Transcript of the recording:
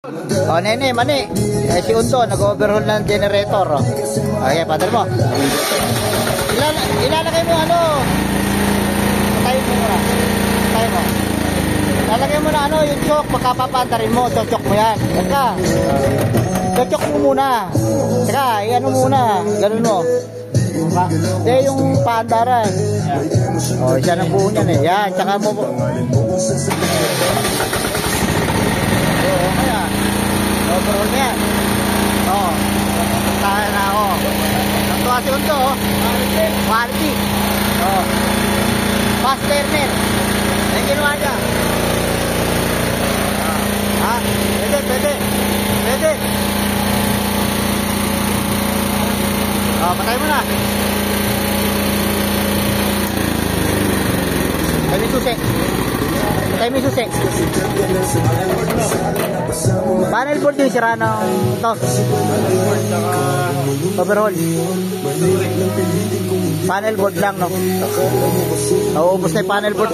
Oh, nene, mani. Si Undo, nag-overhaul ng generator. Oh. Okay, padal mo. Ilalagay mo ano? Patayin mo muna. Patayin mo. Lalagay mo na ano, yung chok, pagkapapandarin mo, chochok mo yan. Teka. Chochok mo muna. Teka, ano muna. Ganun mo. Hindi, yung paandaran. Oh, siya ng buo niyan eh. Yan, tsaka mo. Overall niya. Oo. Tayo na ako. Natuwa si Undo. Quality. Oo. Fast learner. Yan ginawa niya. Ha? Pwede, pwede. Pwede. Oo, patay mo na. Patay mo yung susi. Patay mo yung susi. Panel board yung sira ng ito. Overhaul. Panel board lang, no? Nauubos na yung panel board.